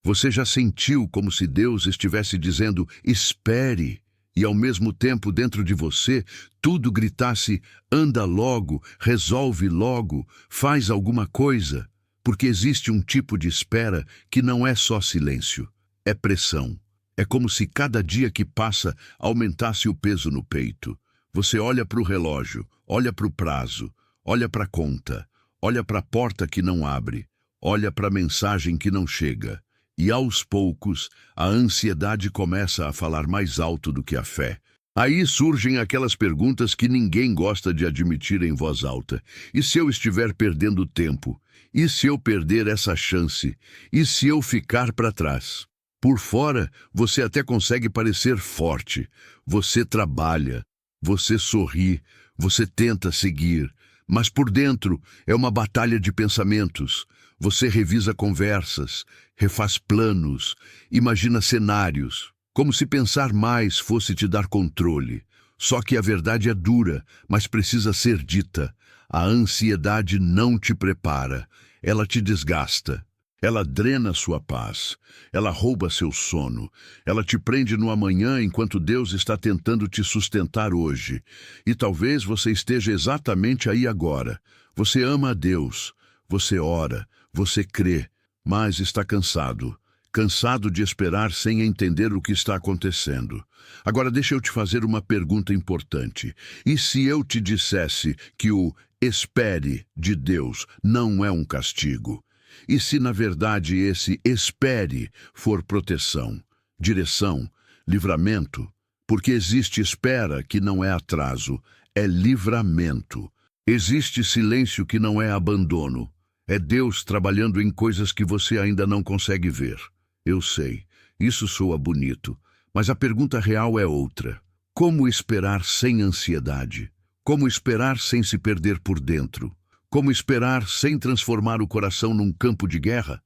Você já sentiu como se Deus estivesse dizendo, espere, e ao mesmo tempo dentro de você, tudo gritasse, anda logo, resolve logo, faz alguma coisa? Porque existe um tipo de espera que não é só silêncio, é pressão. É como se cada dia que passa aumentasse o peso no peito. Você olha para o relógio, olha para o prazo, olha para a conta, olha para a porta que não abre, olha para a mensagem que não chega. E aos poucos, a ansiedade começa a falar mais alto do que a fé. Aí surgem aquelas perguntas que ninguém gosta de admitir em voz alta. E se eu estiver perdendo tempo? E se eu perder essa chance? E se eu ficar para trás? Por fora, você até consegue parecer forte. Você trabalha, você sorri, você tenta seguir. Mas por dentro é uma batalha de pensamentos. Você revisa conversas, refaz planos, imagina cenários, como se pensar mais fosse te dar controle. Só que a verdade é dura, mas precisa ser dita. A ansiedade não te prepara, ela te desgasta. Ela drena sua paz, ela rouba seu sono, ela te prende no amanhã enquanto Deus está tentando te sustentar hoje. E talvez você esteja exatamente aí agora. Você ama a Deus, você ora, você crê, mas está cansado. Cansado de esperar sem entender o que está acontecendo. Agora deixa eu te fazer uma pergunta importante. E se eu te dissesse que o espere de Deus não é um castigo? E se, na verdade, esse espere for proteção, direção, livramento? Porque existe espera que não é atraso, é livramento. Existe silêncio que não é abandono. É Deus trabalhando em coisas que você ainda não consegue ver. Eu sei, isso soa bonito, mas a pergunta real é outra. Como esperar sem ansiedade? Como esperar sem se perder por dentro? Como esperar sem transformar o coração num campo de guerra?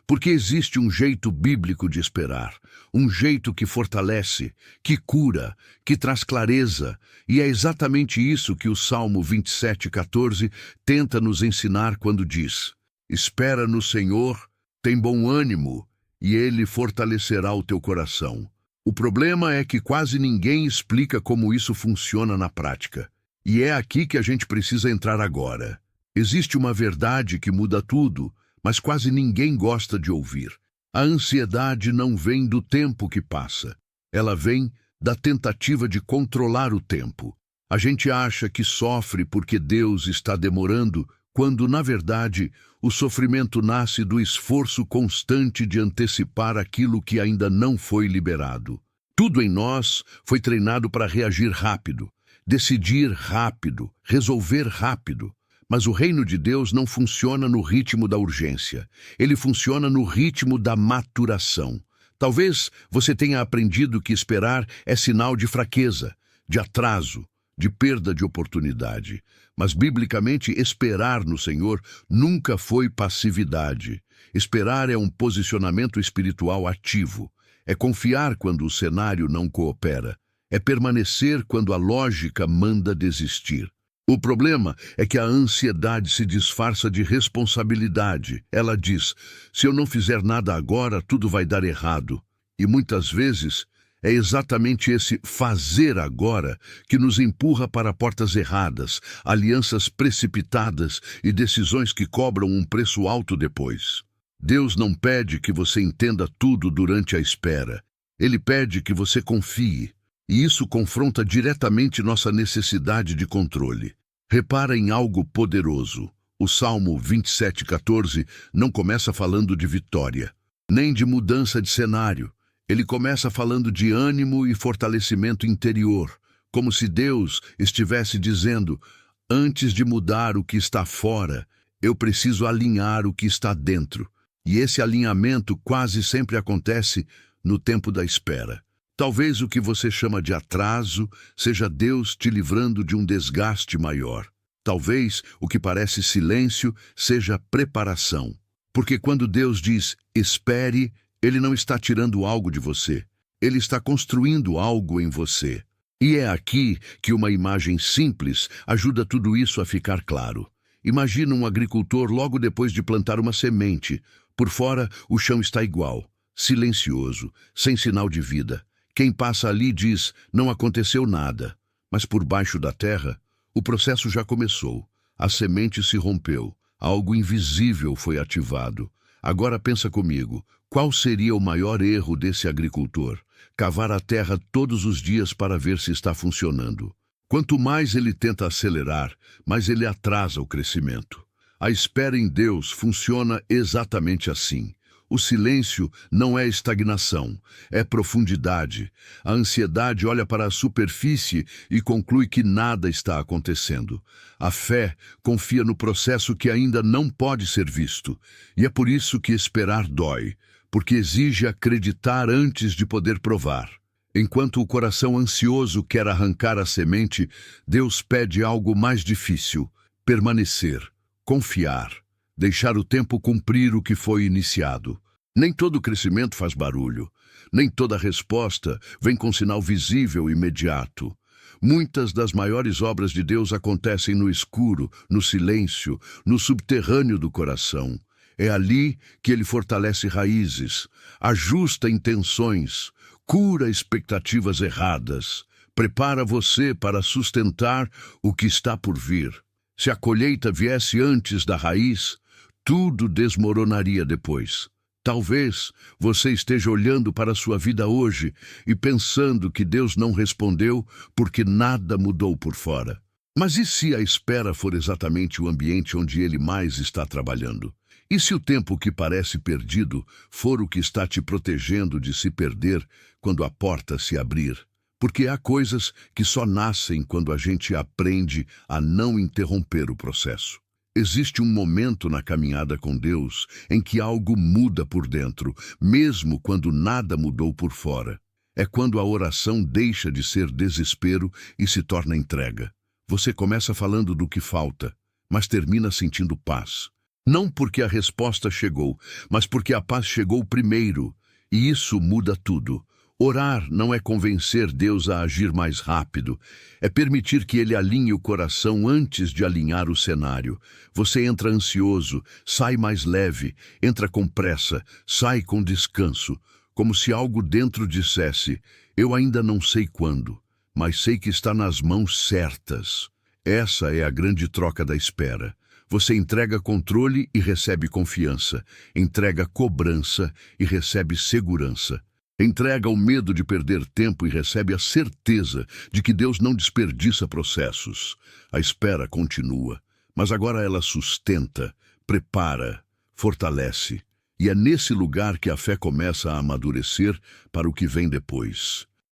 Porque existe um jeito bíblico de esperar, um jeito que fortalece, que cura, que traz clareza, e é exatamente isso que o Salmo 27:14 tenta nos ensinar quando diz: espera no Senhor, tem bom ânimo, e Ele fortalecerá o teu coração. O problema é que quase ninguém explica como isso funciona na prática, e é aqui que a gente precisa entrar agora. Existe uma verdade que muda tudo, mas quase ninguém gosta de ouvir. A ansiedade não vem do tempo que passa. Ela vem da tentativa de controlar o tempo. A gente acha que sofre porque Deus está demorando, quando, na verdade, o sofrimento nasce do esforço constante de antecipar aquilo que ainda não foi liberado. Tudo em nós foi treinado para reagir rápido, decidir rápido, resolver rápido. Mas o reino de Deus não funciona no ritmo da urgência. Ele funciona no ritmo da maturação. Talvez você tenha aprendido que esperar é sinal de fraqueza, de atraso, de perda de oportunidade. Mas, biblicamente, esperar no Senhor nunca foi passividade. Esperar é um posicionamento espiritual ativo. É confiar quando o cenário não coopera. É permanecer quando a lógica manda desistir. O problema é que a ansiedade se disfarça de responsabilidade. Ela diz, se eu não fizer nada agora, tudo vai dar errado. E muitas vezes é exatamente esse fazer agora que nos empurra para portas erradas, alianças precipitadas e decisões que cobram um preço alto depois. Deus não pede que você entenda tudo durante a espera. Ele pede que você confie. E isso confronta diretamente nossa necessidade de controle. Repara em algo poderoso. O Salmo 27:14 não começa falando de vitória, nem de mudança de cenário. Ele começa falando de ânimo e fortalecimento interior, como se Deus estivesse dizendo, antes de mudar o que está fora, eu preciso alinhar o que está dentro. E esse alinhamento quase sempre acontece no tempo da espera. Talvez o que você chama de atraso seja Deus te livrando de um desgaste maior. Talvez o que parece silêncio seja preparação. Porque quando Deus diz, espere, Ele não está tirando algo de você. Ele está construindo algo em você. E é aqui que uma imagem simples ajuda tudo isso a ficar claro. Imagina um agricultor logo depois de plantar uma semente. Por fora, o chão está igual. silencioso, sem sinal de vida. Quem passa ali diz, não aconteceu nada. Mas por baixo da terra, o processo já começou. A semente se rompeu. Algo invisível foi ativado. Agora pensa comigo, qual seria o maior erro desse agricultor? Cavar a terra todos os dias para ver se está funcionando. Quanto mais ele tenta acelerar, mais ele atrasa o crescimento. A espera em Deus funciona exatamente assim. O silêncio não é estagnação, é profundidade. A ansiedade olha para a superfície e conclui que nada está acontecendo. A fé confia no processo que ainda não pode ser visto. E é por isso que esperar dói, porque exige acreditar antes de poder provar. Enquanto o coração ansioso quer arrancar a semente, Deus pede algo mais difícil: permanecer, confiar, deixar o tempo cumprir o que foi iniciado. Nem todo crescimento faz barulho, nem toda resposta vem com sinal visível imediato. Muitas das maiores obras de Deus acontecem no escuro, no silêncio, no subterrâneo do coração. É ali que ele fortalece raízes, ajusta intenções, cura expectativas erradas, prepara você para sustentar o que está por vir. Se a colheita viesse antes da raiz, tudo desmoronaria depois. Talvez você esteja olhando para a sua vida hoje e pensando que Deus não respondeu porque nada mudou por fora. Mas e se a espera for exatamente o ambiente onde Ele mais está trabalhando? E se o tempo que parece perdido for o que está te protegendo de se perder quando a porta se abrir? Porque há coisas que só nascem quando a gente aprende a não interromper o processo. Existe um momento na caminhada com Deus em que algo muda por dentro, mesmo quando nada mudou por fora. É quando a oração deixa de ser desespero e se torna entrega. Você começa falando do que falta, mas termina sentindo paz. Não porque a resposta chegou, mas porque a paz chegou primeiro. E isso muda tudo. Orar não é convencer Deus a agir mais rápido, é permitir que Ele alinhe o coração antes de alinhar o cenário. Você entra ansioso, sai mais leve, entra com pressa, sai com descanso, como se algo dentro dissesse, eu ainda não sei quando, mas sei que está nas mãos certas. Essa é a grande troca da espera. Você entrega controle e recebe confiança, entrega cobrança e recebe segurança. Entrega o medo de perder tempo e recebe a certeza de que Deus não desperdiça processos. A espera continua, mas agora ela sustenta, prepara, fortalece. E é nesse lugar que a fé começa a amadurecer para o que vem depois.